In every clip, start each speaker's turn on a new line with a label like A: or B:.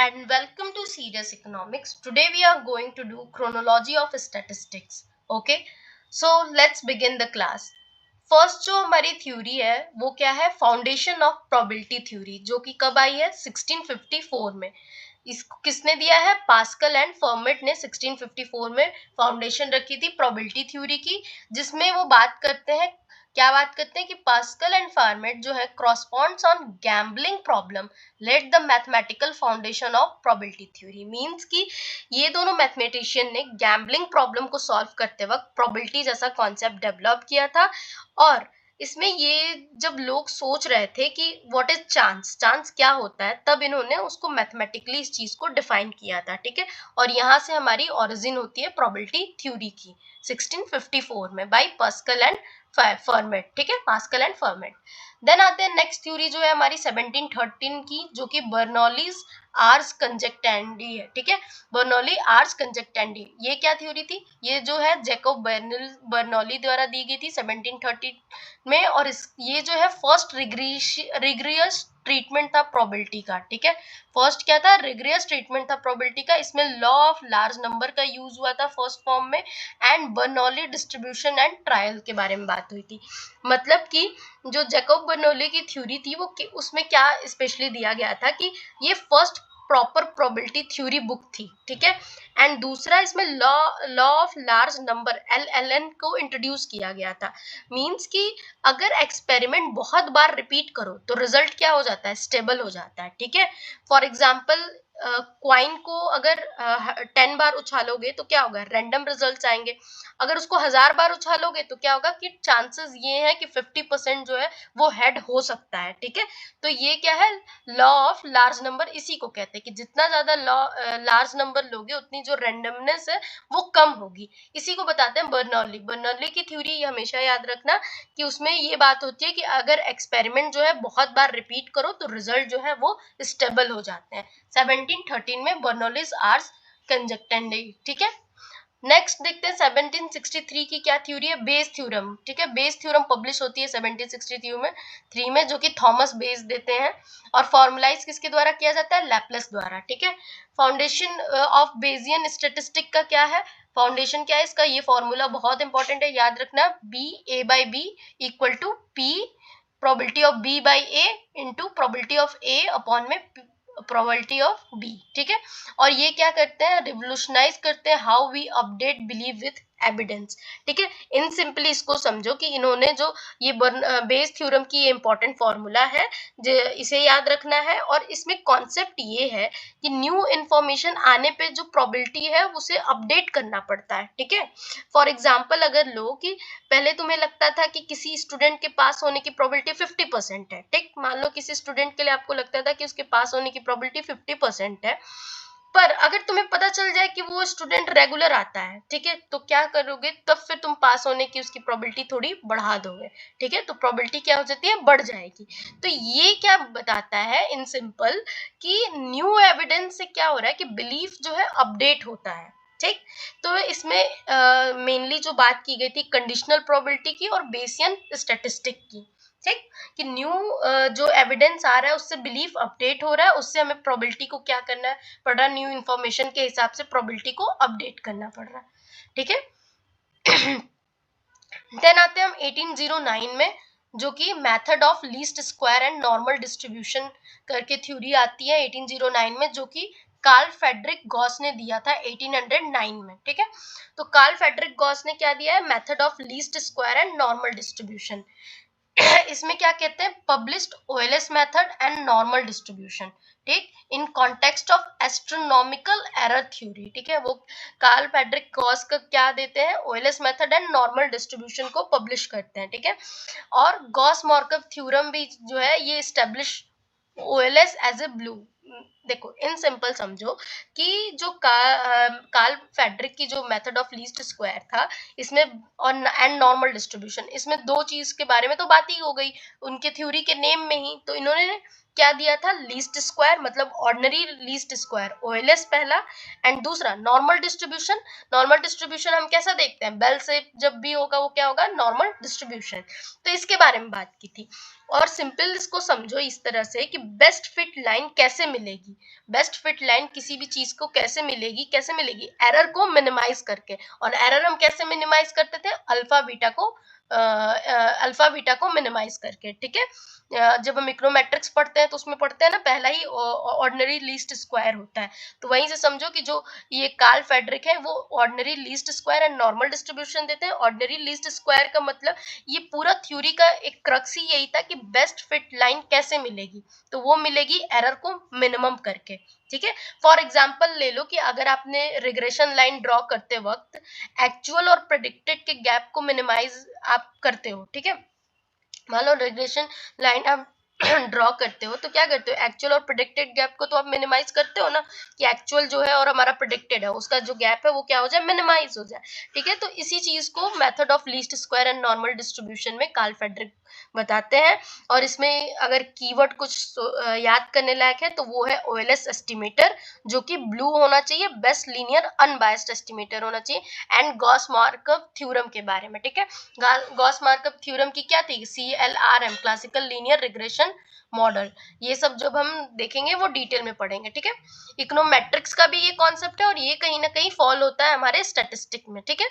A: and welcome to Serious Economics. Today we are going to do chronology of statistics. Okay, so let's begin the class. First जो हमारी theory है वो क्या है, foundation of probability theory, जो कि कब आई है 1654 में. इसको किसने दिया है, पास्कल एंड फर्मेट ने 1654 में फाउंडेशन रखी थी प्रोबेबिलिटी थ्योरी की, जिसमें वो बात करते हैं, क्या बात करते हैं कि पास्कल एंड फर्मेट जो है corresponds on gambling problem laid the mathematical foundation of probability theory. Means कि ये दोनों मैथमेटिशियन ने गैम्बलिंग प्रॉब्लम को सॉल्व करते वक्त प्रोबेबिलिटी जैसा कॉन्सेप्ट डेवलप किया था. और इसमें ये जब लोग सोच रहे थे कि व्हाट इज चांस, चांस क्या होता है, तब इन्होंने उसको मैथमेटिकली इस चीज को डिफाइन किया था. ठीक है, और यहाँ से हमारी ओरिजिन होती है प्रोबेबिलिटी थ्योरी की 1654 में बाय पास्कल एंड फर्मेट. ठीक है, पास्कल एंड फर्मेट. देन आते हैं नेक्स्ट थ्योरी जो है हमारी 1713 की, जो कि बर्नौलीज आर्स कंजक्टेंडी है. ठीक है, बर्नौली आर्स कंजक्टेंडी, ये क्या थ्योरी थी, ये जो है जैकोब बर्नौली द्वारा दी गई थी 1730 में. और ये जो है फर्स्ट रिग्रियस ट्रीटमेंट था प्रोबेबिलिटी का. ठीक है, फर्स्ट क्या था, रिग्रियस ट्रीटमेंट था प्रोबेबिलिटी का. इसमें लॉ ऑफ लार्ज नंबर का यूज हुआ था फर्स्ट फॉर्म में, and Bernoulli distribution and trial के बारे में बात हुई थी. मतलब कि जो जैकोब बर्नौली की थ्योरी थी वो उसमें क्या स्पेशली दिया गया था कि ये first proper probability theory book थी. ठीक है, एंड दूसरा इसमें law of large number LLN को इंट्रोड्यूस किया गया था. मींस कि अगर एक्सपेरिमेंट बहुत बार रिपीट करो तो रिजल्ट क्या हो जाता है, स्टेबल हो जाता है. ठीक है, फॉर एग्जाम्पल क्वाइन को अगर 10 बार उछालोगे तो क्या होगा, रैंडम रिजल्ट्स आएंगे. अगर उसको 1000 बार उछालोगे तो क्या होगा कि चांसेस ये है कि 50% जो है वो हेड हो सकता है. ठीक है, तो ये क्या है, लॉ ऑफ लार्ज नंबर. इसी को कहते हैं कि जितना ज्यादा लार्ज नंबर लोगे उतनी जो रैंडमनेस है वो कम होगी. इसी को बताते हैं बर्नौली की थ्योरी. हमेशा याद रखना कि उसमें ये बात होती है कि अगर एक्सपेरिमेंट जो है बहुत बार रिपीट करो तो रिजल्ट जो है वो स्टेबल हो जाते हैं. 1713 में बर्नौलीज आर्स कंजक्टेंडी. ठीक है, नेक्स्ट देखते हैं 1763 की क्या थ्योरी है, बेस थ्योरम. ठीक है, बेस थ्योरम पब्लिश होती है 1763 में, जो कि थॉमस बेस देते हैं. और फॉर्मुलाइज किसके द्वारा किया जाता है, लैप्लेस द्वारा. ठीक है, फाउंडेशन ऑफ बेजियन स्टैटिस्टिक का क्या है, फाउंडेशन क्या है इसका, ये फॉर्मूला बहुत इंपॉर्टेंट है, याद रखना. BA/B equal to P probability of B/A into probability of A upon में प्रोबेबिलिटी ऑफ B. ठीक है, और ये क्या करते हैं, रिवोल्यूशनाइज करते हैं how we update believe with evidence. ठीक है, इन सिंपली इसको समझो कि इन्होंने जो ये बेस थ्योरम की ये इंपॉर्टेंट फॉर्मूला है, इसे याद रखना है. और इसमें कॉन्सेप्ट ये है कि न्यू इंफॉर्मेशन आने पे जो प्रोबेबिलिटी है उसे अपडेट करना पड़ता है. ठीक है, फॉर एग्जाम्पल अगर लो कि पहले तुम्हें लगता था कि किसी स्टूडेंट के पास होने की प्रोबेबिलिटी 50% है. ठीक, मान लो किसी स्टूडेंट के लिए आपको लगता था कि उसके पास होने की प्रोबेबिलिटी 50% है, पर अगर तुम्हें पता चल जाए कि वो स्टूडेंट रेगुलर आता है, ठीक है, तो क्या करोगे, तब फिर तुम पास होने की उसकी प्रोबेबिलिटी थोड़ी बढ़ा दोगे. ठीक है, तो प्रोबेबिलिटी क्या हो जाती है, बढ़ जाएगी. तो ये क्या बताता है इन सिंपल कि न्यू एविडेंस से क्या हो रहा है कि बिलीफ जो है अपडेट होता है. ठीक, तो इसमें मेनली जो बात की गई थी कंडीशनल प्रोबेबिलिटी की और बेसियन स्टैटिस्टिक की. ठीक, कि न्यू जो एविडेंस आ रहा है उससे बिलीफ अपडेट हो रहा है, उससे हमें प्रोबेबिलिटी को क्या करना पड़ रहा है, न्यू इन्फॉर्मेशन के हिसाब से प्रोबेबिलिटी को अपडेट करना पड़ रहा है. ठीक है, देन आते हैं हम 1809 में, जो कि method of least square and normal distribution करके थ्योरी आती है 1809 में, जो कि कार्ल फ्रेडरिक गॉस ने दिया था 1809 में. ठीक है, तो कार्ल फ्रेडरिक गॉस ने क्या दिया है, method of least square and normal distribution. इसमें क्या कहते हैं, published OLS method and normal distribution. ठीक, in context of astronomical error theory. ठीक है, वो कार्ल फ्रेडरिक गॉस का क्या देते हैं, OLS method and normal distribution को पब्लिश करते हैं. ठीक है, और गॉस मॉर्कव थ्योरम भी जो है ये establish OLS as a BLUE. देखो इन सिंपल समझो कि जो कार्ल फ्रेडरिक की जो मेथड ऑफ लीस्ट स्क्वायर था इसमें और एंड नॉर्मल डिस्ट्रीब्यूशन, इसमें दो चीज के बारे में तो बात ही हो गई उनके थ्योरी के नेम में ही. तो इन्होंने क्या दिया था, लीस्ट स्क्वायर, मतलब ऑर्डिनरी लीस्ट स्क्वायर, OLS पहला, एंड दूसरा नॉर्मल डिस्ट्रीब्यूशन। नॉर्मल डिस्ट्रीब्यूशन हम कैसा देखते हैं, बेल से जब भी होगा वो क्या होगा, नॉर्मल डिस्ट्रीब्यूशन। तो इसके बारे में बात की थी। और सिंपल इसको समझो इस तरह से कि बेस्ट फिट लाइन कैसे मिलेगी। बेस्ट फिट लाइन किसी भी चीज को कैसे मिलेगी, कैसे मिलेगी, एरर को मिनिमाइज करके। और एरर हम कैसे मिनिमाइज करते थे, अल्फा बीटा को मिनिमाइज करके, ठीक है। जब हम इकोनोमेट्रिक्स पढ़ते हैं तो उसमें पढ़ते हैं ना, पहला ही ऑर्डिनरी लीस्ट स्क्वायर होता है। तो वहीं से समझो कि जो ये कार्ल फेडरिक है वो ordinary least square and normal distribution देते हैं। ऑर्डिनरी लीस्ट स्क्वायर का मतलब ये पूरा थ्योरी का एक क्रक्स ही यही था कि बेस्ट फिट लाइन कैसे मिलेगी, तो वो मिलेगी एरर को मिनिमम करके, ठीक है। फॉर एग्जाम्पल ले लो कि अगर आपने रिग्रेशन लाइन ड्रॉ करते वक्त एक्चुअल और प्रेडिक्टेड के गैप को मिनिमाइज आप करते हो, ठीक है। मान लो रिग्रेशन लाइन आप ड्रॉ करते हो तो क्या करते हो, एक्चुअल और प्रेडिक्टेड गैप को तो आप मिनिमाइज करते हो ना, कि एक्चुअल जो है और हमारा प्रेडिक्टेड है उसका जो गैप है वो क्या हो जाए, मिनिमाइज हो जाए, ठीक है। तो इसी चीज को method of least square and normal distribution में कार्ल फेडरिक बताते हैं। और इसमें अगर कीवर्ड कुछ याद करने लायक है तो वो है OLS एस्टिमेटर, जो कि ब्लू होना चाहिए, बेस्ट लीनियर अनबायस्ड एस्टिमेटर होना चाहिए, एंड गॉस मार्कअप थ्योरम के बारे में, ठीक है। गॉस मार्कअप थ्योरम की क्या थी, CLRM, classical linear regression model. ये सब जब हम देखेंगे वो डिटेल में पढ़ेंगे, ठीक है। इकोनोमेट्रिक्स का भी ये कॉन्सेप्ट है और ये कहीं ना कहीं फॉलो होता है हमारे स्टैटिस्टिक में, ठीक है।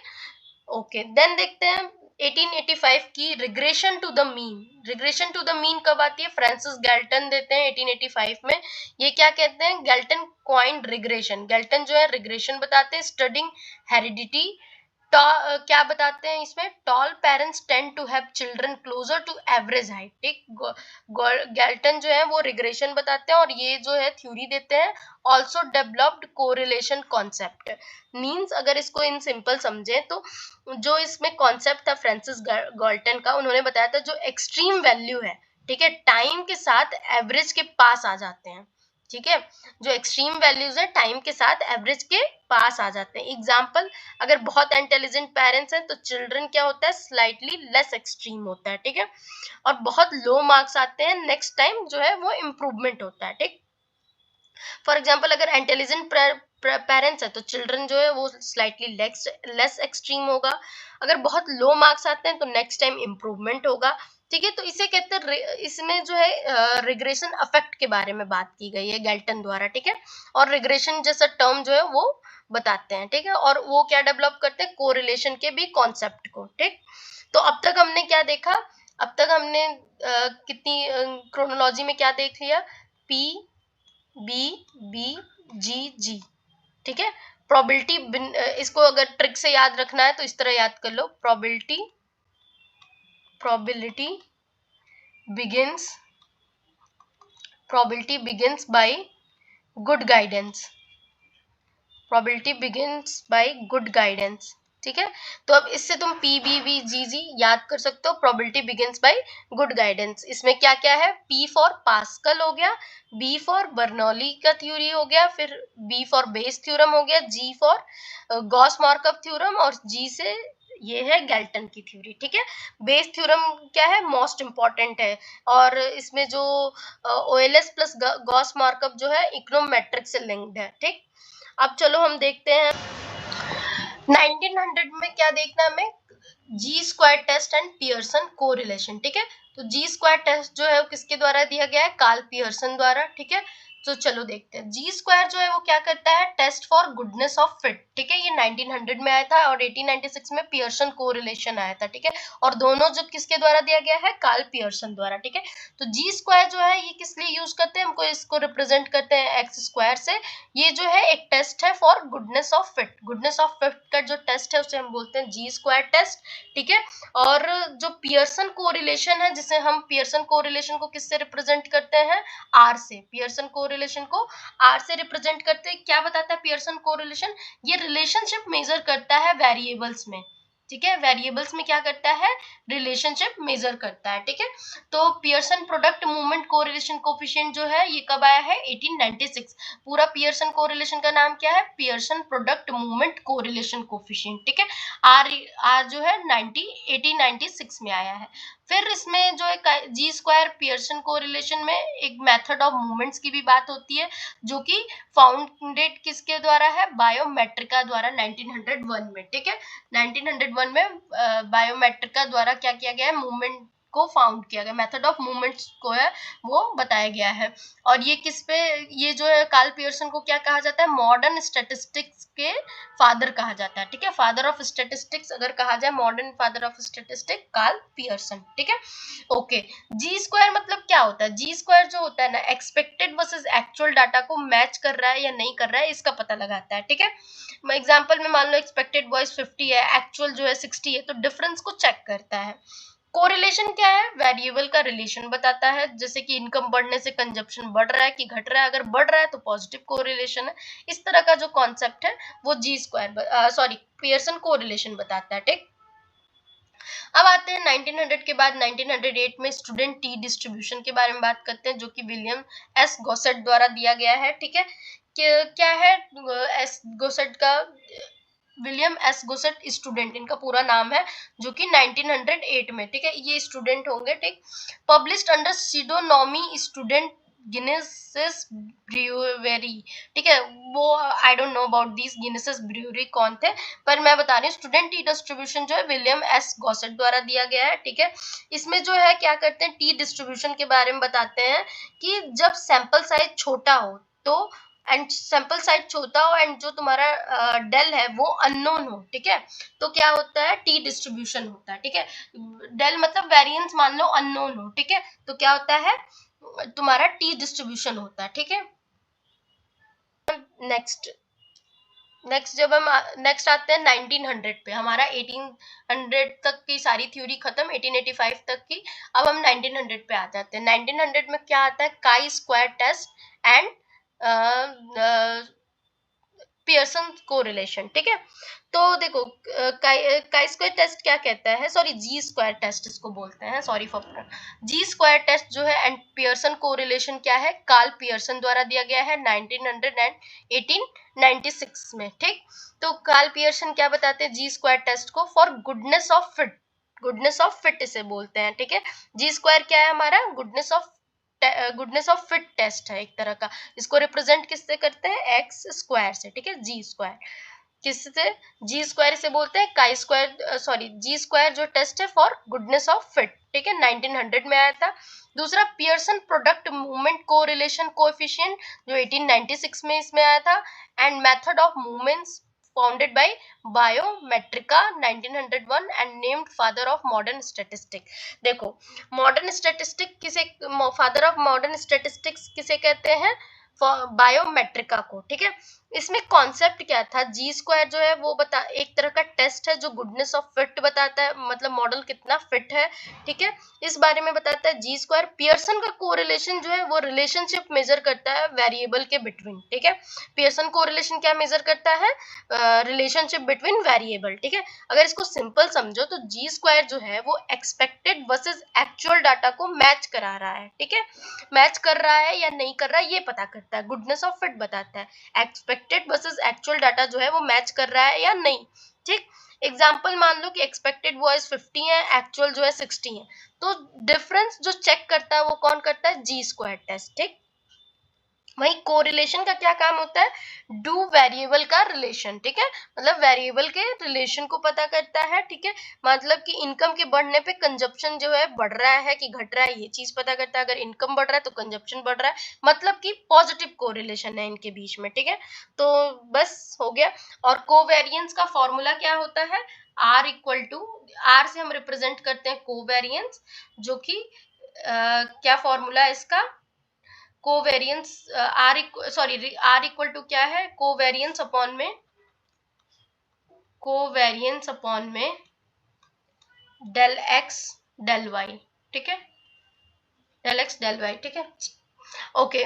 A: ओके, देन देखते हैं 1885 की regression to the mean. Regression to the mean कब आती है, फ्रांसिस गैल्टन देते हैं 1885 में। ये क्या कहते हैं, गैल्टन क्वाइंड रिग्रेशन। गैल्टन जो है रिग्रेशन बताते हैं, स्टडिंग हेरिडिटी। क्या बताते हैं इसमें, tall parents tend to have children closer to average height, ठीक। गैल्टन जो है वो रिग्रेशन बताते हैं और ये जो है थ्योरी देते हैं। Also developed correlation concept means, अगर इसको इन सिंपल समझे तो जो इसमें कॉन्सेप्ट था फ्रांसिस गैल्टन का, उन्होंने बताया था जो एक्सट्रीम वैल्यू है, ठीक है, टाइम के साथ एवरेज के पास आ जाते हैं, ठीक है। जो एक्सट्रीम वैल्यूज है टाइम के साथ एवरेज के पास आ जाते हैं। एग्जाम्पल, अगर बहुत इंटेलिजेंट पेरेंट्स हैं तो चिल्ड्रन क्या होता है, स्लाइटली लेस एक्सट्रीम होता है, ठीक है। और बहुत लो मार्क्स आते हैं, नेक्स्ट टाइम जो है वो इम्प्रूवमेंट होता है, ठीक। फॉर एग्जाम्पल, अगर इंटेलिजेंट पेरेंट्स है तो चिल्ड्रन जो है वो स्लाइटली लेस एक्सट्रीम होगा। अगर बहुत लो मार्क्स आते हैं तो नेक्स्ट टाइम इम्प्रूवमेंट होगा, ठीक है। तो इसे कहते हैं, इसमें जो है रिग्रेशन इफेक्ट के बारे में बात की गई है गैल्टन द्वारा, ठीक है। और रिग्रेशन जैसा टर्म जो है वो बताते हैं, ठीक है। और वो क्या डेवलप करते हैं, कोरिलेशन के भी कॉन्सेप्ट को, ठीक। तो अब तक हमने क्या देखा, अब तक हमने कितनी क्रोनोलॉजी में क्या देख लिया, P B B G G, ठीक है। प्रोबेबिलिटी, इसको अगर ट्रिक से याद रखना है तो इस तरह याद कर लो, probability begins by good guidance, probability begins by good guidance, ठीक है। तो अब इससे तुम PBVGG याद कर सकते हो, probability begins by good guidance. इसमें क्या क्या है, P फॉर पास्कल हो गया, B फॉर बर्नौली का थ्योरी हो गया, फिर B फॉर बेस थ्योरम हो गया, G for Gauss markup theorem, और G से ये है गैल्टन की थ्योरी, ठीक है। बेस थ्योरम क्या है, मोस्ट इंपॉर्टेंट है। और इसमें जो OLS प्लस गॉस मार्कअप जो है इकोनोमेट्रिक से लिंक्ड है, ठीक। अब चलो हम देखते हैं 1900 में क्या देखना है हमें, chi square test and Pearson correlation, ठीक है। तो जी स्क्वायर टेस्ट जो है वो किसके द्वारा दिया गया है, कार्ल पियर्सन द्वारा, ठीक है। तो चलो देखते हैं, जी स्क्वायर जो है वो क्या करता है, test for goodness of fit, ठीक है। ये 1900 में आया था और 1896 में पियर्सन कोरिलेशन आया था, ठीक है। और दोनों जो किसके द्वारा दिया गया है, कार्ल पियर्सन द्वारा, ठीक है। तो जी स्क्वायर जो है ये किस लिए यूज करते हैं, हमको इसको रिप्रेजेंट करते हैं एक्स स्क्वायर से। ये जो है एक टेस्ट है for goodness of fit. Goodness of fit का जो टेस्ट है उसे हम बोलते हैं जी स्क्वायर टेस्ट, ठीक है। और जो पियर्सन कोरिलेशन है, जिसे हम पियर्सन कोरिलेशन को किससे रिप्रेजेंट करते हैं, आर से। पियर्सन कोरिलेशन को आर से रिप्रेजेंट करते हैं। क्या बताता है पियर्सन कोरिलेशन, ये रिलेशनशिप मेजर करता है वेरिएबल्स में, ठीक है। वेरिएबल्स में क्या करता है, रिलेशनशिप मेजर करता है, ठीक है। तो Pearson product moment correlation coefficient जो है ये कब आया है, 1896। पूरा पियर्सन कोरिलेशन का नाम क्या है, Pearson product moment correlation coefficient, ठीक है। आर आर जो है 1896 में आया है। फिर इसमें जो है जी स्क्वायर पियर्सन कोरिलेशन में एक मेथड ऑफ मूवमेंट्स की भी बात होती है, जो कि फाउंडेड किसके द्वारा है, बायोमेट्रिका द्वारा 1901 में, ठीक है। 1901 में बायोमेट्रिका द्वारा क्या किया गया है, मूवमेंट को फाउंड किया गया, मेथड ऑफ मूवमेंट्स को है वो बताया गया है। और ये किस पे, ये जो है कार्ल पियर्सन को क्या कहा जाता है, मॉडर्न स्टैटिस्टिक्स के फादर कहा जाता है, ठीक है। फादर ऑफ स्टैटिस्टिक्स अगर कहा जाए, modern father of statistics Karl Pearson, ठीक है। ओके, जी स्क्वायर मतलब क्या होता है, जी स्क्वायर जो होता है ना, एक्सपेक्टेड वर्सेस एक्चुअल डाटा को मैच कर रहा है या नहीं कर रहा है, इसका पता लगाता है, ठीक है। एग्जाम्पल में मान लो एक्सपेक्टेड वॉइस 50 है, एक्चुअल जो है 60 है, तो डिफरेंस को चेक करता है। कोरिलेशन क्या है, वेरिएबल का रिलेशन बताता है, जैसे कि इनकम बढ़ने से कंजप्शन बढ़ रहा है कि घट रहा है, अगर बढ़ रहा है तो पॉजिटिव कोरिलेशन है। इस तरह का जो कॉन्सेप्ट है वो जी स्क्वायर सॉरी पियर्सन कोरिलेशन बताता है, ठीक। अब आते हैं 1900 के बाद 1908 में स्टूडेंट टी डिस्ट्रीब्यूशन के बारे में बात करते हैं, जो कि विलियम एस गोसेट द्वारा दिया गया है, ठीक है। क्या है एस गोसेट का, विलियम एस गोसेट स्टूडेंट इनका पूरा नाम है, जो कि 1908 में, ठीक है, ये स्टूडेंट होंगे, ठीक। Published under pseudonym student Guinness brewery, ठीक है। वो I don't know about this Guinness brewery कौन थे, पर मैं बता रही हूँ स्टूडेंट टी डिस्ट्रीब्यूशन जो है विलियम एस गॉसेट द्वारा दिया गया है, ठीक है। इसमें जो है क्या करते हैं, टी डिस्ट्रीब्यूशन के बारे में बताते हैं कि जब सैंपल साइज छोटा हो तो, एंड सैंपल साइज छोटा हो एंड जो तुम्हारा डेल है वो अननोन हो, ठीक है, तो क्या होता है, टी डिस्ट्रीब्यूशन होता है, ठीक है। डेल मतलब वेरिएंस मान लो अननोन हो, ठीक है, तो क्या होता है, तुम्हारा टी डिस्ट्रीब्यूशन होता है, ठीक है। नेक्स्ट जब हम नेक्स्ट आते हैं 1900 पे, हमारा 1800 तक की सारी थ्योरी खत्म, 1885 तक की। अब हम 1900 पे आ जाते हैं। 1900 में क्या आता है, chi square test and Pearson correlation, ठीक है। तो देखो काई स्क्वायर टेस्ट क्या कहता है, सॉरी जी स्क्वायर टेस्ट इसको बोलते हैं, sorry for, G square test जो है एंड पियर्सन कोरिलेशन क्या है, कार्ल पियर्सन द्वारा दिया गया है 1900 एंड 1896 में, ठीक। तो कार्ल पियर्सन क्या बताते हैं जी स्क्वायर टेस्ट को, for goodness of fit, goodness of fit इसे बोलते हैं, ठीक है। जी स्क्वायर क्या है हमारा, गुडनेस ऑफ फिट टेस्ट है एक तरह का। इसको रिप्रेजेंट किससे करते हैं, एक्स स्क्वायर से, ठीक है, जी स्क्वायर किससे, जी स्क्वायर से बोलते हैं, chi square sorry chi square जो टेस्ट है फॉर गुडनेस ऑफ फिट, ठीक है, 1900 में आया था। दूसरा Pearson product moment correlation coefficient जो 1896 में इसमें आया था, and method of moments founded by Biometrika 1901 and named father of modern statistics. देखो मॉडर्न स्टैटिस्टिक किसे, फादर ऑफ मॉडर्न स्टैटिस्टिक्स किसे कहते हैं, बायोमेट्रिका को, ठीक है। इसमें कॉन्सेप्ट क्या था, जी स्क्वायर जो है वो बता एक तरह का टेस्ट है जो गुडनेस ऑफ फिट बताता है, मतलब मॉडल कितना फिट है, ठीक है, इस बारे में बताता है। जी स्क्वायर पियर्सन का कोरिलेशन जो है वो रिलेशनशिप मेजर करता है वेरिएबल के बिटवीन, ठीक है। पियर्सन कोरिलेशन क्या मेजर करता है, रिलेशनशिप बिटवीन वेरिएबल, ठीक है। अगर इसको सिंपल समझो तो जी स्क्वायर जो है वो एक्सपेक्टेड वर्सेस एक्चुअल डाटा को मैच करा रहा है, ठीक है, मैच कर रहा है या नहीं कर रहा है ये पता करता है, गुडनेस ऑफ फिट बताता है, एक्सपेक्टेड वर्सेस एक्चुअल डाटा जो है वो मैच कर रहा है या नहीं, ठीक। एग्जाम्पल मान लो कि एक्सपेक्टेड वॉइस 50 है, एक्चुअल जो है 60 है, तो डिफरेंस जो चेक करता है वो कौन करता है, जी स्क्वायर टेस्ट, ठीक। वही कोरिलेशन का क्या काम होता है, डू वेरिएबल का रिलेशन, ठीक है, मतलब वेरिएबल के रिलेशन को पता करता है, ठीक है, मतलब कि इनकम के बढ़ने पे कंजप्शन जो है बढ़ रहा है कि घट रहा है ये चीज पता करता है, अगर इनकम बढ़ रहा है तो कंजप्शन बढ़ रहा है, मतलब कि पॉजिटिव कोरिलेशन है इनके बीच में, ठीक है। तो बस हो गया। और कोवेरियंस का फॉर्मूला क्या होता है, आर इक्वल टू, आर से हम रिप्रेजेंट करते हैं कोवेरियंस, जो कि क्या फॉर्मूला है इसका, कोवेरियंस आर इक्वल टू क्या है, कोवेरियंस अपॉन में डेल एक्स डेल वाई, ठीक है, डेल एक्स डेल वाई, ठीक है। ओके,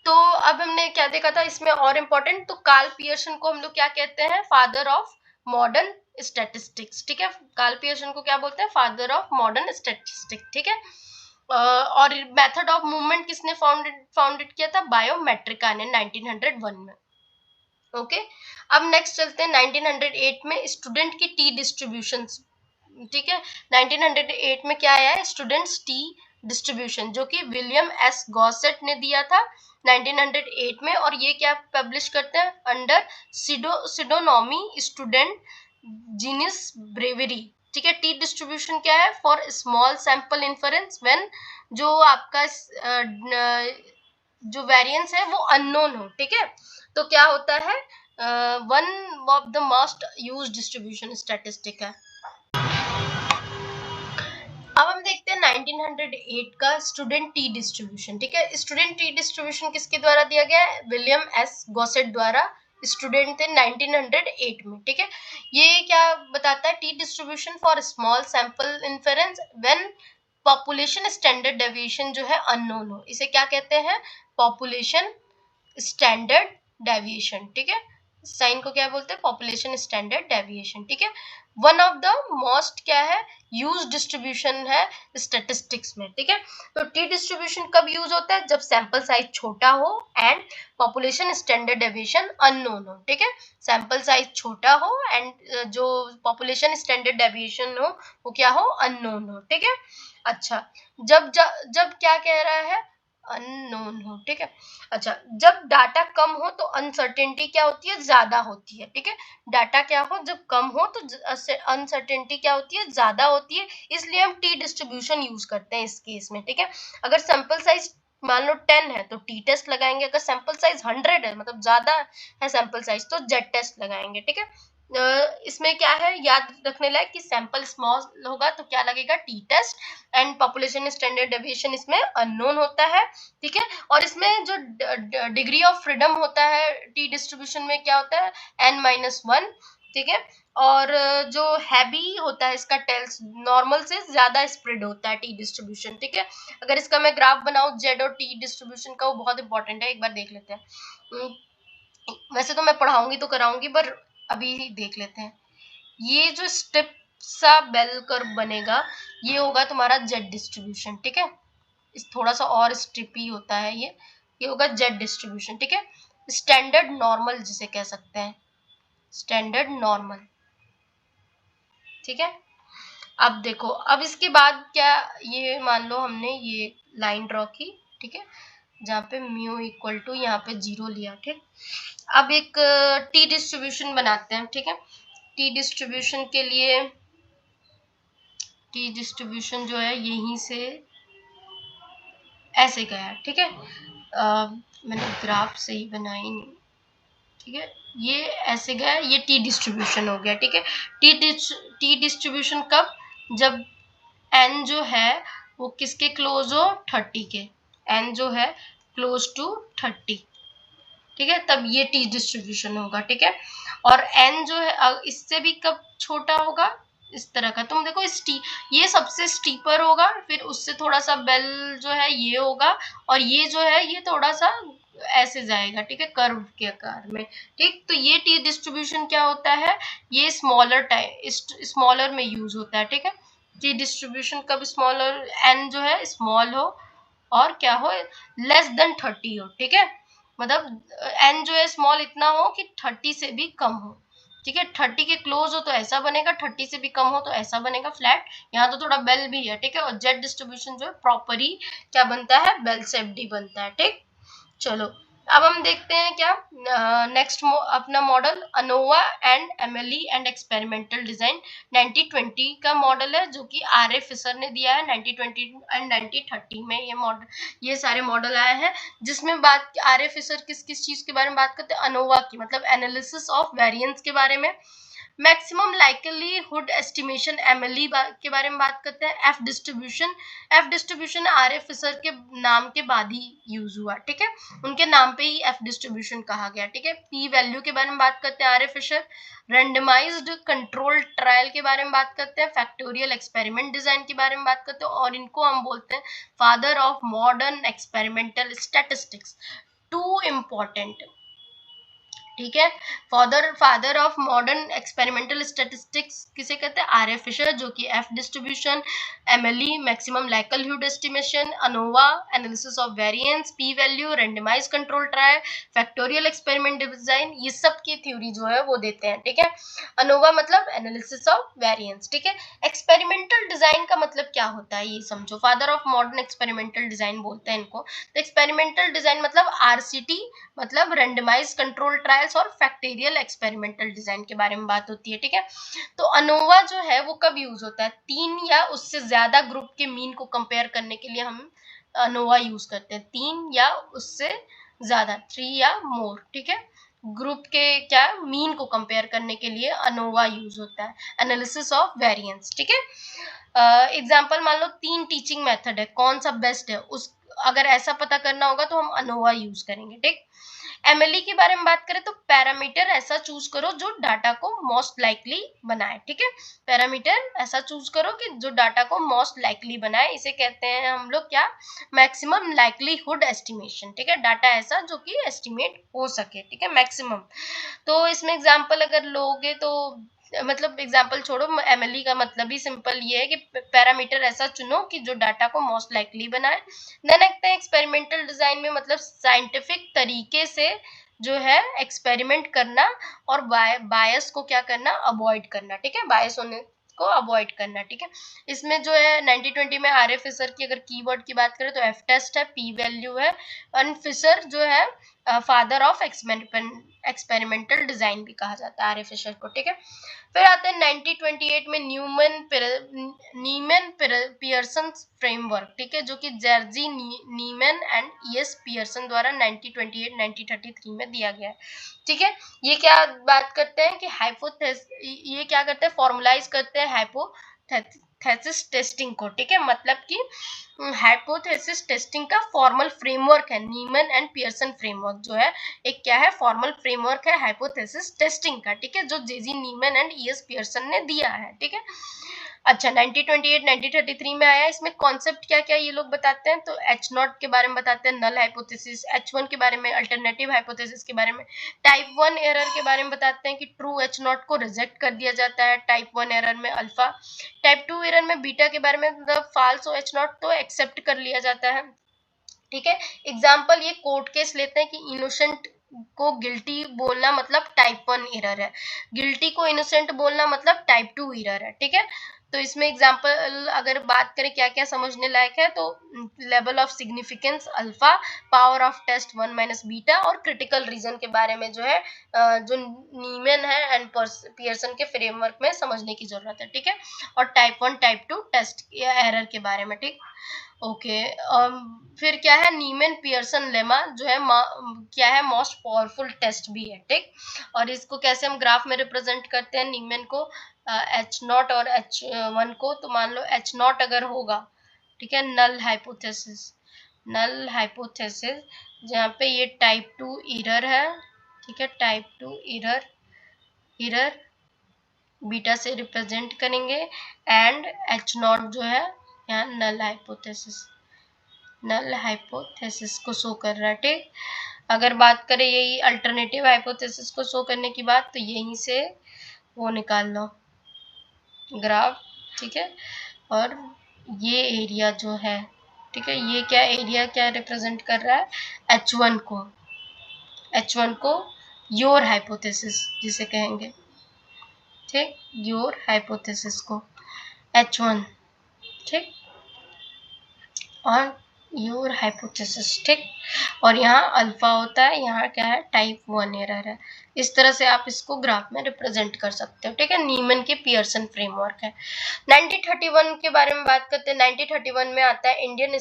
A: तो अब हमने क्या देखा था इसमें और इम्पोर्टेंट, तो कार्ल पियर्सन को हम लोग क्या कहते हैं, फादर ऑफ मॉडर्न स्टैटिस्टिक्स, ठीक है, कार्ल पियर्सन को क्या बोलते हैं, फादर ऑफ मॉडर्न स्टैटिस्टिक्स, ठीक है। और मेथड ऑफ मूवमेंट किसने फाउंडेड किया था, बायोमेट्रिका ने 1901 में, ओके। अब नेक्स्ट चलते हैं 1908 में स्टूडेंट की टी डिस्ट्रीब्यूशन ठीक है। 1908 में क्या आया है, स्टूडेंट्स टी डिस्ट्रीब्यूशन, जो कि विलियम एस गॉसेट ने दिया था 1908 में, और ये क्या पब्लिश करते हैं अंडर सिडोनॉमी स्टूडेंट जीनियस ब्रेवरी। ठीक है। टी डिस्ट्रीब्यूशन क्या है, for small sample inference when जो आपका जो वेरिएंस है वो अननोन हो। ठीक है। तो क्या होता है, one of the most used distribution statistic है। अब हम देखते हैं 1908 का स्टूडेंट टी डिस्ट्रीब्यूशन। ठीक है। स्टूडेंट टी डिस्ट्रीब्यूशन किसके द्वारा दिया गया है, विलियम एस गॉसेट द्वारा। स्टूडेंट थे 1908 में। ठीक है। ये क्या बताता है, T distribution for small sample inference when population standard deviation जो है अननोन हो। इसे क्या कहते हैं, पॉपुलेशन स्टैंडर्ड डेविएशन। ठीक है। साइन को क्या बोलते हैं, पॉपुलेशन स्टैंडर्ड डेविएशन। ठीक है। वन ऑफ द मोस्ट क्या है, यूज डिस्ट्रीब्यूशन है स्टेटिस्टिक्स में। ठीक है। तो टी डिस्ट्रीब्यूशन कब यूज होता है, जब सैंपल साइज छोटा हो and population standard deviation unknown हो। ठीक है। सैंपल साइज छोटा हो एंड जो पॉपुलेशन स्टैंडर्ड डेविएशन हो वो क्या हो, अननोन हो। ठीक है। अच्छा, जब क्या कह रहा है, अननोन हो। ठीक है। अच्छा, जब डाटा कम हो तो अनसर्टेनिटी क्या होती है, ज्यादा होती है। ठीक है। डाटा क्या हो, जब कम हो तो अनसर्टेनिटी क्या होती है, ज्यादा होती है। इसलिए हम टी डिस्ट्रीब्यूशन यूज करते हैं इस केस में। ठीक है। अगर सैंपल साइज मान लो 10 है तो टी टेस्ट लगाएंगे, अगर सैंपल साइज 100 है मतलब ज्यादा है सैंपल साइज तो जेड टेस्ट लगाएंगे। ठीक है। इसमें क्या है याद रखने लायक कि सैंपल स्मॉल होगा तो क्या लगेगा, T test, and population standard deviation इसमें अननोन होता है। ठीक है। और इसमें जो डिग्री ऑफ फ्रीडम होता है टी डिस्ट्रीब्यूशन में क्या होता है, n-1। ठीक है। और जो हैवी होता है इसका टेल्स नॉर्मल से ज्यादा स्प्रेड होता है टी डिस्ट्रीब्यूशन। ठीक है। अगर इसका मैं ग्राफ बनाऊं जेड और टी डिस्ट्रीब्यूशन का, वो बहुत इंपॉर्टेंट है, एक बार देख लेते हैं। वैसे तो मैं पढ़ाऊंगी तो कराऊंगी पर अभी देख लेते हैं। ये जो स्टेप सा बेल कर्व बनेगा ये होगा तुम्हारा जेड डिस्ट्रीब्यूशन। ठीक है। इस थोड़ा सा और स्ट्रिपी होता है ये होगा जेड डिस्ट्रीब्यूशन। ठीक है। स्टैंडर्ड नॉर्मल जिसे कह सकते हैं, स्टैंडर्ड नॉर्मल। ठीक है। अब देखो, अब इसके बाद क्या, ये मान लो हमने ये लाइन ड्रॉ की। ठीक है। जहाँ पे म्यू इक्वल टू यहाँ पे 0 लिया। ठीक। अब एक टी डिस्ट्रीब्यूशन बनाते हैं। ठीक है। टी डिस्ट्रीब्यूशन के लिए टी डिस्ट्रीब्यूशन जो है यहीं से ऐसे गया। ठीक है। मैंने ग्राफ सही बनाई नहीं। ठीक है। ये ऐसे गया, ये टी डिस्ट्रीब्यूशन हो गया। ठीक है। टी डिस्ट्रीब्यूशन कब, जब एन जो है वो किसके क्लोज हो, 30 के। एन जो है क्लोज टू 30। ठीक है। तब ये टी डिस्ट्रीब्यूशन होगा। ठीक है। और एन जो है इससे भी कब छोटा होगा, इस तरह का। तुम देखो ये सबसे स्टीपर होगा, फिर उससे थोड़ा सा बेल जो है ये होगा, और ये जो है ये थोड़ा सा ऐसे जाएगा। ठीक है। कर्व के आकार में। ठीक। तो ये टी डिस्ट्रीब्यूशन क्या होता है, ये स्मॉलर में यूज होता है। ठीक है। टी डिस्ट्रीब्यूशन कब स्मॉलर, एन जो है स्मॉल हो और क्या हो, लेस देन 30 हो। ठीक है। मतलब एन जो है स्मॉल इतना हो कि 30 से भी कम हो। ठीक है। 30 के क्लोज हो तो ऐसा बनेगा, 30 से भी कम हो तो ऐसा बनेगा फ्लैट। यहाँ तो थोड़ा बेल भी है। ठीक है। और जेड डिस्ट्रीब्यूशन जो है प्रॉपरी क्या बनता है, बेल शेप डी बनता है। ठीक। चलो, अब हम देखते हैं क्या नेक्स्ट अपना model ANOVA and MLE and experimental design 1920 का मॉडल है, जो कि आर ए फिशर ने दिया है 1920 एंड 1930 में। ये सारे मॉडल आए हैं, जिसमें बात आर ए फिशर किस किस चीज के बारे में बात करते हैं, अनोवा की, मतलब एनालिसिस ऑफ वेरिएंस के बारे में। मैक्सिमम लाइकलीहुड एस्टिमेशन एमएलई के बारे में बात करते हैं। F distribution R A Fisher के नाम के बाद ही यूज हुआ। ठीक है। उनके नाम पे ही एफ डिस्ट्रीब्यूशन कहा गया। ठीक है। पी वैल्यू के बारे में बात करते हैं, R A Fisher. Randomised control trial के बारे में बात करते हैं, फैक्टोरियल एक्सपेरिमेंट डिजाइन के बारे में बात करते हैं, और इनको हम बोलते हैं father of modern experimental statistics. Too important. ठीक है। Father of modern experimental statistics किसे कहते हैं? आर एफ फिशर, जो कि F distribution, MLE maximum likelihood estimation, ANOVA analysis of variance, P value, randomise control trial, factorial experiment design, ये सब की थ्योरी जो है वो देते हैं। ठीक है। अनोवा मतलब एनालिसिस ऑफ वेरिएंस। ठीक है। एक्सपेरिमेंटल डिजाइन का मतलब क्या होता है ये समझो। Father of modern experimental design बोलते हैं इनको। तो एक्सपेरिमेंटल डिजाइन मतलब आरसीटी मतलब रेंडमाइज कंट्रोल ट्रायल्स और फैक्टोरियल एक्सपेरिमेंटल डिजाइन के बारे में बात होती है। ठीक है। तो अनोवा जो है वो कब यूज होता है? 3 या उससे ज्यादा ग्रुप के मीन को कंपेयर करने के लिए हम अनोवा यूज करते हैं। 3 या उससे ज्यादा, 3 या मोर। ठीक है। ग्रुप के क्या मीन को कंपेयर करने के लिए अनोवा यूज होता है। Analysis of variance. ठीक है। एग्जांपल मान लो 3 टीचिंग मेथड है, कौन सा बेस्ट है, उस अगर ऐसा पता करना होगा तो हम अनोवा यूज करेंगे। ठीक। एमएलई के बारे में बात करें तो पैरामीटर ऐसा चूज करो जो डाटा को मोस्ट लाइकली बनाए। ठीक है। पैरामीटर ऐसा चूज करो कि जो डाटा को मोस्ट लाइकली बनाए, इसे कहते हैं हम लोग क्या? Maximum likelihood estimation. ठीक है। डाटा ऐसा जो कि एस्टिमेट हो सके। ठीक है। मैक्सिमम। तो इसमें एग्जांपल अगर लोगे तो मतलब एग्जांपल छोड़ो, एमएलई का मतलब ही सिंपल ये है कि पैरामीटर ऐसा चुनो कि जो डाटा को मोस्ट लाइकली बनाए। देन एक्सपेरिमेंटल डिजाइन में मतलब साइंटिफिक तरीके से जो है एक्सपेरिमेंट करना और बायस को क्या करना? अवॉइड करना। ठीक है। बायस होने को अवॉइड करना। ठीक है। इसमें जो है 90-20 में आर एफ फिशर की अगर कीवर्ड की बात करें तो एफ टेस्ट है, पी वैल्यू है, और फिशर जो है फादर ऑफ एक्सपेरिमेंटल डिजाइन भी कहा जाता है आर एफ फिशर को। ठीक है। फिर आते हैं 1928 में नीमन पियर्सन फ्रेमवर्क। ठीक है। जो कि जर्जी नीमन एंड ईएस पियर्सन द्वारा 1928-1933 में दिया गया है। ठीक है। ये क्या बात करते हैं कि ये क्या करते हैं? फॉर्मुलाइज करते हैं हाइपोथेसिस टेस्टिंग को। ठीक है। मतलब कि हाइपोथेसिस टेस्टिंग का फॉर्मल फ्रेमवर्क है नीमन एंड पियर्सन फ्रेमवर्क जो है, एक क्या है? फॉर्मल फ्रेमवर्क है हाइपोथेसिस टेस्टिंग का। ठीक है। जो जेजी नीमन एंड ईएस पियर्सन ने दिया है। ठीक है। अच्छा, 1928 1933 में आया। इसमें कॉन्सेप्ट क्या क्या ये लोग बताते हैं तो एच नॉट के बारे में बताते हैं, नल हाइपोथेसिस, H1 के बारे में, अल्टरनेटिव हाइपोथेसिस के बारे में, टाइप 1 एरर के बारे में बताते हैं कि ट्रू एच नॉट को रिजेक्ट कर दिया जाता है टाइप 1 एरर में अल्फा, टाइप 2 एरर में बीटा के बारे में मतलब फाल्स हो एच नॉट तो एक्सेप्ट कर लिया जाता है। ठीक है। एग्जाम्पल ये कोर्ट केस लेते हैं कि इनोसेंट को गिल्टी बोलना मतलब टाइप 1 एरर है, गिल्टी को इनोसेंट बोलना मतलब टाइप 2 एरर है। ठीक है। तो इसमें एग्जाम्पल अगर बात करें क्या क्या समझने लायक है तो level of significance alpha, power of test 1 minus beta, और क्रिटिकल रीजन के बारे में जो है जो नीमन है एंड पियर्सन के फ्रेमवर्क में समझने की जरूरत है। ठीक है। और टाइप 1 टाइप 2 टेस्ट या एरर के बारे में। ठीक। ओके। फिर क्या है? नीमन पियर्सन लेमा जो है क्या है? मोस्ट पावरफुल टेस्ट भी है। ठीक। और इसको कैसे हम ग्राफ में रिप्रेजेंट करते हैं नीमन को? एच नॉट और H1 को, तो मान लो एच नॉट अगर होगा, ठीक है, नल हाइपोथेसिस जहाँ पे ये टाइप 2 एरर है। ठीक है। टाइप 2 एरर बीटा से रिप्रेजेंट करेंगे एंड एच नॉट जो है यहाँ नल हाइपोथेसिस को शो कर रहा है। ठीक। अगर बात करें यही अल्टरनेटिव हाइपोथेसिस को शो करने की बात, तो यहीं से वो निकाल लो ग्राफ। ठीक है। और ये एरिया जो है, ठीक है, ये क्या एरिया क्या रिप्रेजेंट कर रहा है? H1 को योर हाइपोथेसिस जिसे कहेंगे। ठीक। योर हाइपोथेसिस को H1। ठीक। और योर हाइपोथेसिस। ठीक। और यहाँ अल्फा होता है, यहाँ क्या है? टाइप 1 एरर है। इस तरह से आप इसको ग्राफ में रिप्रेजेंट कर सकते हो। ठीक है। नीमन के पियर्सन फ्रेमवर्क है। 1931 के बारे में बात करते हैं। 1931 में आता है इंडियन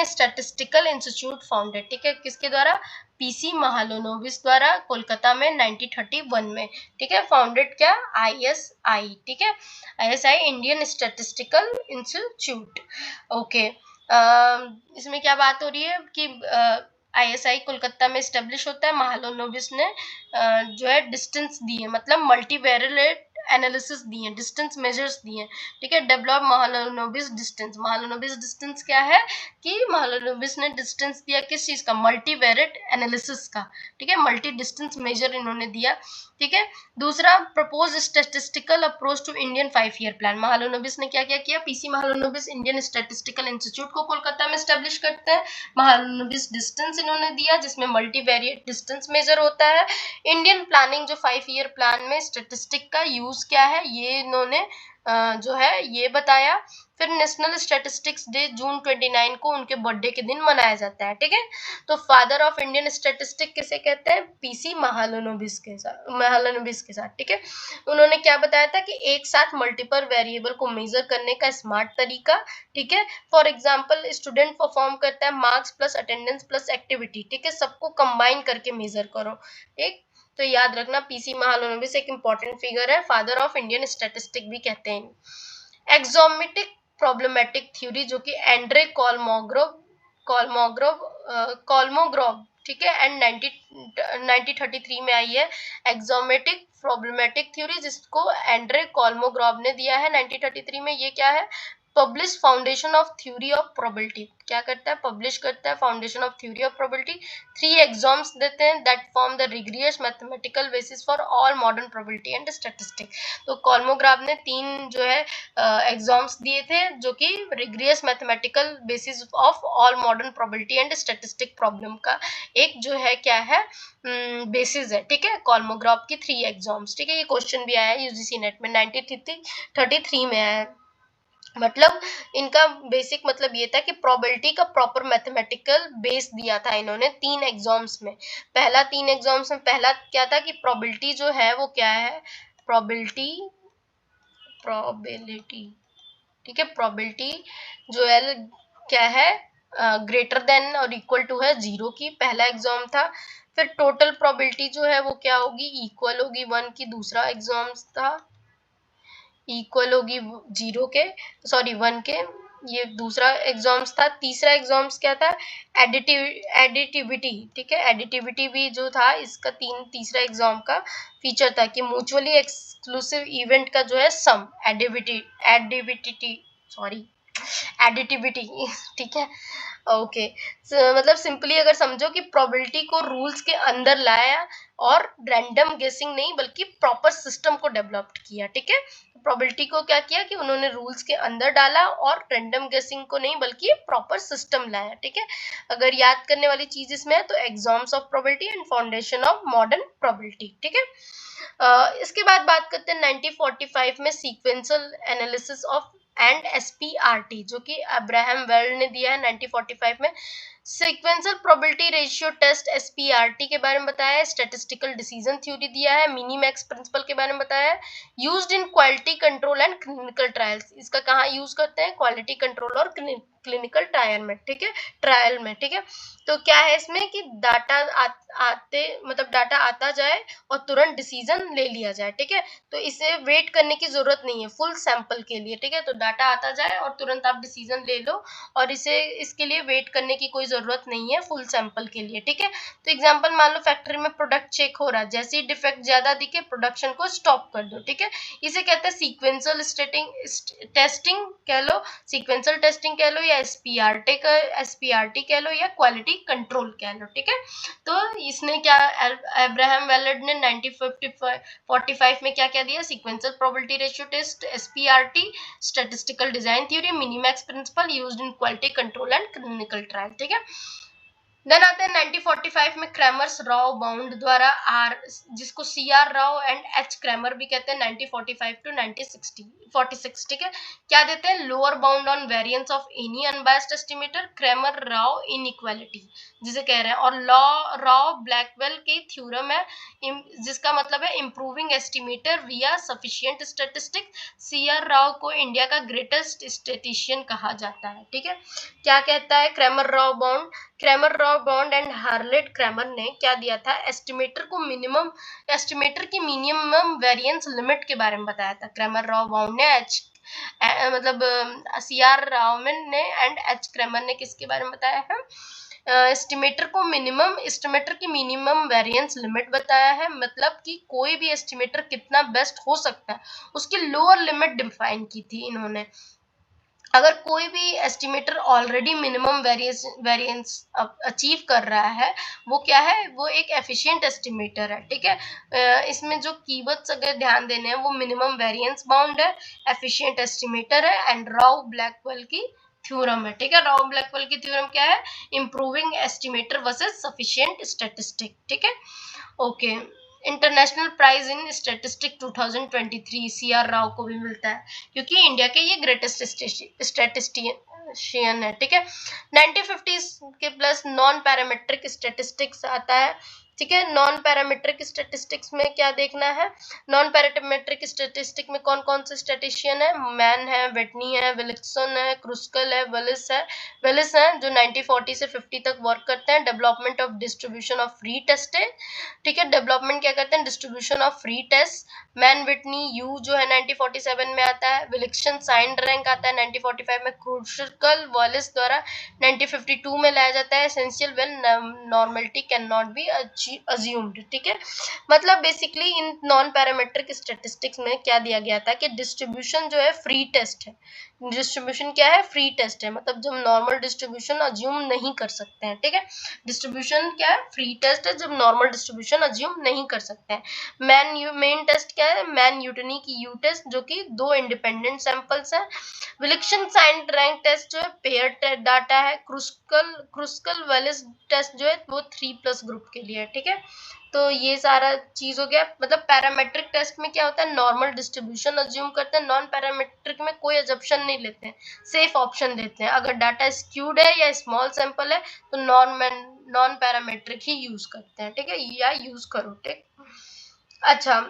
A: स्टैटिस्टिकल इंस्टीट्यूट फाउंडेड। ठीक है। किसके द्वारा? पीसी महालनोबिस द्वारा, कोलकाता में 1931 में। ठीक है। फाउंडेड क्या? ISI। ठीक है। ISI Indian Statistical institute. Okay. इसमें क्या बात हो रही है कि ISI कोलकाता में स्टेब्लिश होता है। महालनोबिस ने जो है डिस्टेंस दी है, मतलब मल्टीवेरिएट एनालिसिस दिए, डिस्टेंस मेजर्स दिए, ठीक है। Develop Mahalanobis distance, Mahalanobis distance क्या है कि महालनोबिस ने डिस्टेंस दिया किस चीज का, मल्टीवेरिएट एनालिसिस का, ठीक है, मल्टी डिस्टेंस मेजर इन्होंने दिया, ठीक है। दूसरा, propose statistical approach to Indian 5 year plan, Mahalanobis ने क्या क्या किया, PC Mahalanobis Indian Statistical Institute को कोलकाता में स्टैब्लिश करते हैं, महालनोबिस डिस्टेंस इन्होंने दिया जिसमें मल्टीवेरिएट डिस्टेंस मेजर होता है, इंडियन प्लानिंग जो 5 ईयर प्लान में स्टैटिस्टिक का यूज क्या है ये इन्होंने जो है ये बताया। फिर नेशनल स्टैटिस्टिक्स डे जून 29 को उनके बर्थडे के दिन मनाया जाता है, ठीक है। तो फादर ऑफ इंडियन स्टैटिस्टिक किसे कहते हैं, पीसी महालनोबिस के साथ, ठीक है। उन्होंने क्या बताया था कि एक साथ मल्टीपल वेरिएबल को मेजर करने का स्मार्ट तरीका, ठीक है। फॉर एग्जांपल स्टूडेंट परफॉर्म करता है marks plus attendance plus activity, ठीक है, सबको कंबाइन करके मेजर करो, ठीक। तो याद रखना पीसी महालनोबिस एक इंपॉर्टेंट फिगर है, फादर ऑफ इंडियन स्टैटिस्टिक भी कहते हैं। एक्सोमेटिक प्रॉब्लमेटिक थ्योरी जो कि एंड्रे कॉल्मोग्रोव, ठीक है, एंड 1933 में आई है। एक्सोमेटिक प्रॉब्लमेटिक थ्योरी जिसको एंड्रे कॉल्मोग्रोव ने दिया है 1933 में, ये क्या है, publish foundation of theory of probability, क्या करता है, पब्लिश करता है foundation of theory of probability, 3 axioms देते हैं that form the rigorous mathematical basis for all modern probability and statistics. तो कॉल्मोग्राफ ने 3 जो है एग्जाम्स दिए थे जो कि rigorous mathematical basis of all modern probability and statistic problem का एक जो है क्या है बेसिस है, ठीक है, कॉल्मोग्राफ की 3 एग्जाम्स, ठीक है। ये क्वेश्चन भी आया है यूजीसी नेट में 1933 में आया है। मतलब इनका बेसिक मतलब ये था कि प्रोबेबिलिटी का प्रॉपर मैथमेटिकल बेस दिया था इन्होंने 3 एग्जाम्स में। पहला 3 एग्जाम्स में पहला क्या था कि प्रोबेबिलिटी जो है वो क्या है, प्रोबेबिलिटी, ठीक है, प्रोबेबिलिटी जो है क्या है, ग्रेटर देन और इक्वल टू है 0 की, पहला एग्जाम था। फिर टोटल प्रोबेबिलिटी जो है वो क्या होगी, इक्वल होगी 1 की, दूसरा एग्जाम था, इक्वल होगी 0 के, सॉरी 1 के, ये दूसरा एग्जाम्स था। तीसरा एग्जाम्स क्या था, एडिटिविटी, ठीक है, एडिटिविटी भी जो था इसका तीसरा एग्जाम का फीचर था कि म्यूचुअली एक्सक्लूसिव इवेंट का जो है सम, एडिटिविटी, ठीक है, ओके। मतलब सिंपली अगर समझो कि प्रोबेबिलिटी को रूल्स के अंदर लाया और रैंडम गेसिंग नहीं बल्कि प्रॉपर सिस्टम को डेवलप किया, ठीक है। प्रोबेबिलिटी को क्या किया कि उन्होंने रूल्स के अंदर डाला और रैंडम गेसिंग को नहीं बल्कि प्रॉपर सिस्टम लाया, ठीक है। अगर याद करने वाली चीज इसमें है तो exams of probability and foundation of modern probability, ठीक है। इसके बाद बात करते हैं 1945 में सीक्वेंशियल एनालिसिस ऑफ एंड एसपीआरटी जो कि अब्राहम वेल्ड ने दिया है 1945 में। सीक्वेंशियल प्रोबेबिलिटी रेशियो टेस्ट एसपीआरटी के बारे में बताया है, स्टैटिस्टिकल डिसीजन थ्योरी दिया है, मिनीमैक्स प्रिंसिपल के बारे में बताया है, used in quality control and clinical trials, इसका कहाँ यूज करते हैं, क्वालिटी कंट्रोल और क्लिनिकल ट्रायल में, ठीक है। तो क्या है इसमें कि डाटा डाटा आता जाए और तुरंत डिसीजन ले लिया जाए, ठीक है। तो इसे वेट करने की जरूरत नहीं है फुल सैंपल के लिए, ठीक है। तो डाटा आता जाए और तुरंत आप डिसीजन ले लो और इसके लिए वेट करने की कोई जरूरत नहीं है फुल सैंपल के लिए, ठीक है। तो एग्जांपल मान लो फैक्ट्री में प्रोडक्ट चेक हो रहा है, जैसे ही डिफेक्ट ज्यादा दिखे प्रोडक्शन को स्टॉप कर दो, ठीक है। इसे कहते हैं सीक्वेंशियल टेस्टिंग कह लो, सीक्वेंशियल टेस्टिंग कह लो, या एसपीआरटी कह लो, या क्वालिटी कंट्रोल कह लो, ठीक है। तो इसने क्या, अब्राहम वेलड ने 1945 में क्या क्या दिया, sequential probability ratio test, SPRT, statistical design theory, minimax principle used in quality control and clinical trial, ठीक है। देन आते हैं 1945 में क्रैमर्स राव बाउंड द्वारा जिसको CR Rao and H Cramer भी कहते हैं 1945 टू 1946, ठीक है। क्या देते हैं, lower bound on variance of any unbiased estimator, Cramer Rao inequality जिसे कह रहे हैं, और राव ब्लैकवेल की थ्योरम है जिसका मतलब है इंप्रूविंग एस्टिमेटर विया सफिशिएंट स्टैटिस्टिक। सीआर राव को इंडिया का ग्रेटेस्ट स्टैटिस्टिशियन कहा जाता है, ठीक है। क्या कहता है Cramer Rao bond and harlot Cramer ने क्या दिया था, एस्टिमेटर की मिनिमम वेरिएंस लिमिट के बारे में बताया था। क्रैमर राव बाउंड ने सीआर राव ने एंड एच क्रैमर ने किसके बारे में बताया है, एस्टिमेटर को एस्टिमेटर की मिनिमम वेरिएंस लिमिट बताया है, मतलब कि कोई भी एस्टिमेटर कितना बेस्ट हो सकता है उसकी लोअर लिमिट डिफाइन की थी इन्होंने। अगर कोई भी estimator already minimum variance achieve कर रहा है, वो क्या है, वो एक एफिशिएंट एस्टिमेटर है, ठीक है। इसमें जो कीवर्ड्स अगर ध्यान देने हैं, वो मिनिमम वेरिएंस बाउंड है, एफिशिएंट एस्टिमेटर है एंड राउ ब्लैकवेल की थ्योरम है, ठीक है। राउ ब्लैकवेल की थ्योरम क्या है, improving estimator versus sufficient statistic, ठीक है। Okay, international prize in statistic 2023 CR Rao को भी मिलता है, क्योंकि इंडिया के ये ग्रेटेस्ट स्टैटिस्टिशियन है, ठीक है। 1950s के प्लस नॉन पैरामेट्रिक स्टैटिस्टिक्स आता है, ठीक है। नॉन पैरामेट्रिक स्टैटिस्टिक्स में क्या देखना है, नॉन पैरामेट्रिक स्टैटिस्टिक में कौन कौन से स्टैटिशियन है, मैन है, वेटनी है, विल्सन है, क्रुस्कल है, वेलिस है जो 1940 से 50 तक वर्क करते हैं। Development of distribution of free test है, ठीक है। डेवलपमेंट क्या करते हैं, distribution of free test. Mann Whitney U जो है 1947 में आता है। विलिक्सन साइन रैंक आता है 1945 में। क्रूशकल वॉलिस द्वारा 1952 में लाया जाता है। Essential when normality can not be assumed, ठीक है। मतलब basically in non parametric statistics में क्या दिया गया था कि डिस्ट्रीब्यूशन जो है फ्री टेस्ट है। डिस्ट्रीब्यूशन क्या है, फ्री टेस्ट है, मतलब जब नॉर्मल डिस्ट्रीब्यूशन अज्यूम नहीं कर सकते हैं, ठीक है। डिस्ट्रीब्यूशन क्या है, फ्री टेस्ट है, जब नॉर्मल डिस्ट्रीब्यूशन अज्यूम नहीं कर सकते हैं। मेन टेस्ट क्या है, मैन यूटनी की यू टेस्ट, जो कि 2 इंडिपेंडेंट सैंपल्स है। विलिक्सन साइन रैंक टेस्ट जो है पेयर डाटा है। क्रुस्कल वेलिस टेस्ट जो है वो 3+ ग्रुप के लिए है, ठीक है। तो ये सारा चीज हो गया। मतलब पैरामेट्रिक टेस्ट में क्या होता है, नॉर्मल डिस्ट्रीब्यूशन अज्यूम करते हैं। नॉन पैरामेट्रिक में कोई अजम्पशन नहीं लेते हैं, सेफ ऑप्शन देते हैं। अगर डाटा स्क्यूड है या स्मॉल सैंपल है तो नॉन पैरामेट्रिक ही यूज करते हैं, ठीक है, या यूज करो, ठीक। अच्छा,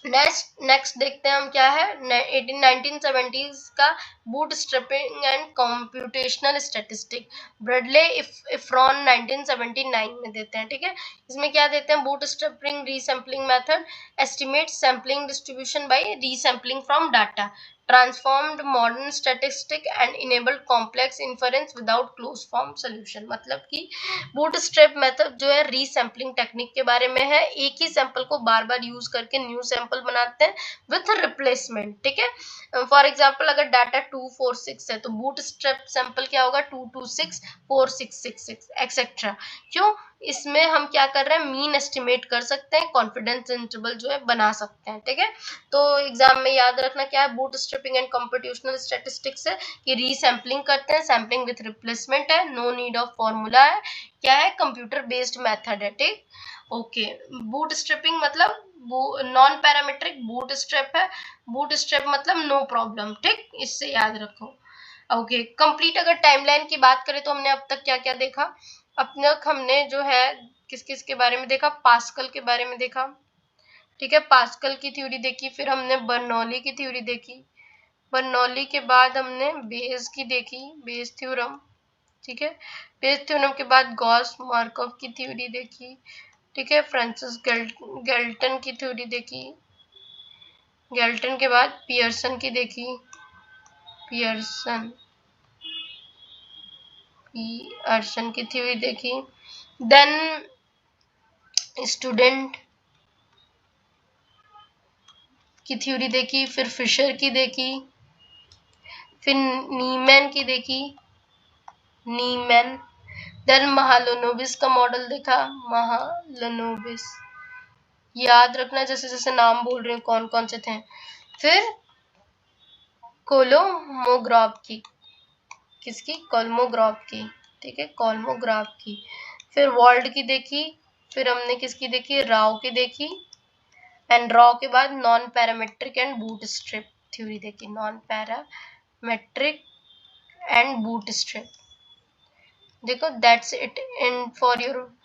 A: नेक्स्ट देखते हैं हम क्या है, 1970s का bootstrapping and computational statistic, Bradley Efron 1979 में देते हैं, ठीक है। इसमें क्या देते हैं, bootstrapping resampling method estimate sampling distribution by resampling from data, transformed modern statistic and enabled complex inference without closed form solution. मतलब कि बूटस्ट्रैप मेथड जो है रीसैम्पलिंग टेक्निक के बारे में है। एक ही सैंपल को बार बार यूज करके न्यू सैंपल बनाते हैं विथ रिप्लेसमेंट, ठीक है। फॉर एग्जांपल अगर डाटा 246 है तो बूटस्ट्रैप सैंपल क्या होगा, 226 4666 एक्सेट्रा। क्यों, इसमें हम क्या कर रहे हैं, मीन एस्टिमेट कर सकते हैं, कॉन्फिडेंस इंटरवल जो है बना सकते हैं, ठीक है। तो एग्जाम में याद रखना क्या है, बूटस्ट्रैपिंग एंड कंप्यूटेशनल स्टैटिस्टिक्स है कि रीसैम्पलिंग करते हैं, सैम्पलिंग विथ रिप्लेसमेंट है, नो नीड ऑफ फॉर्मूला है, क्या है, कंप्यूटर बेस्ड मेथड है, ठीक। ओके, बूटस्ट्रैपिंग मतलब नॉन पैरामेट्रिक बूटस्ट्रैप है, बूटस्ट्रैप मतलब नो प्रॉब्लम, ठीक, इससे याद रखो। ओके, कंप्लीट अगर टाइमलाइन की बात करें तो हमने अब तक क्या क्या देखा, अब तक हमने जो है किस किस के बारे में देखा, पास्कल के बारे में देखा, ठीक है, पास्कल की थ्योरी देखी, फिर हमने बर्नौली की थ्योरी देखी, बर्नौली के बाद हमने बेज की देखी, बेज थ्योरम, ठीक है। बेज थ्योरम के बाद गॉस मार्कोव की थ्योरी देखी, ठीक है। फ्रांसिस गैल्टन की थ्योरी देखी, गैल्टन के बाद पियर्सन की देखी, पियर्सन की थ्योरी देखी, देन स्टूडेंट की थ्योरी देखी, फिर फिशर की देखी, फिर नीमैन की देखी, नीमैन, देन महालनोबिस का मॉडल देखा, महालनोबिस, याद रखना जैसे जैसे नाम बोल रहे हैं कौन कौन से थे। फिर कोलोमोग्राफ की, किसकी, कोलोमोग्राफ की, ठीक है, कोलोमोग्राफ की। फिर वर्ल्ड की देखी, फिर हमने किसकी देखी, राव की देखी, एंड रॉ के बाद non parametric and bootstrap theory देखी, नॉन पैरामेट्रिक एंड बूटस्ट्रैप। देखो that's it in for your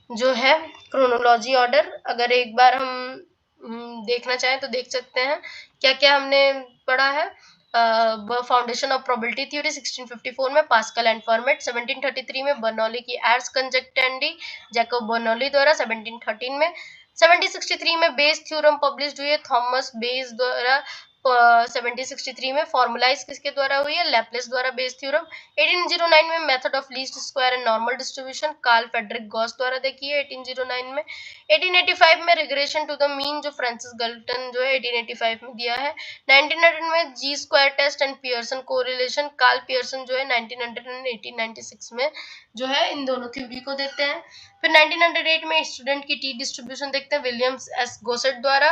A: जो है क्रोनोलॉजी ऑर्डर। अगर एक बार हम देखना चाहें तो देख सकते हैं क्या क्या हमने पढ़ा है। फाउंडेशन ऑफ प्रोबेबिलिटी थ्योरी 1654 में पास्कल एंड फर्मेट, 1733 में बर्नौली की एर्स कंजक्टेंडी जैकोब बर्नौली द्वारा, 1713 में 1763 में बेस थ्योरम पब्लिश हुई है थॉमस बेस द्वारा, 1763 में फॉर्मुलाइज किसके द्वारा हुई है, लैप्लेस द्वारा बेस थ्योरम। 1809 में method of least square and normal distribution Carl Friedrich Gauss द्वारा देखी है 1809 में। 1885 में रिग्रेशन टू द मीन जो फ्रांसिस गल्टन जो है 1885 में दिया है। 1900 में G square test and Pearson correlation Karl Pearson जो है 1900 एंड 1896 में जो है इन दोनों थ्योरी को देते हैं। फिर 1908 में स्टूडेंट की टी डिस्ट्रीब्यूशन देखते हैं विलियम्स एस गोसेट द्वारा।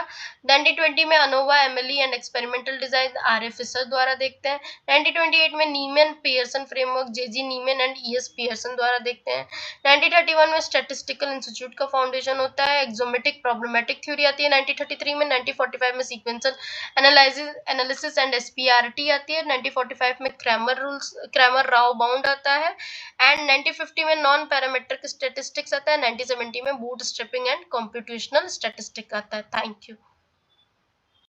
A: 1920 में ANOVA MLE and experimental design R A Fisher द्वारा देखते हैं। 1928 में नीमन पियर्सन फ्रेमवर्क जेजी नीमन एंड ई एस पियर्सन द्वारा देखते हैं। 1931 में स्टैटिस्टिकल इंस्टीट्यूट का फाउंडेशन होता है, एक्सोमेटिक प्रॉब्लमेटिक थ्योरी आती है 1933 में। 1945 में सीक्वेंशियल एनालिसिस एंड एसपीआरटी आती है। 1945 में क्रैमर राव बाउंड आता है एंड 1950 में नॉन पैरामेट्रिक स्टैटिस्टिक्स आता है। 1970 में boot strapping and computational statistic आता है। Thank you.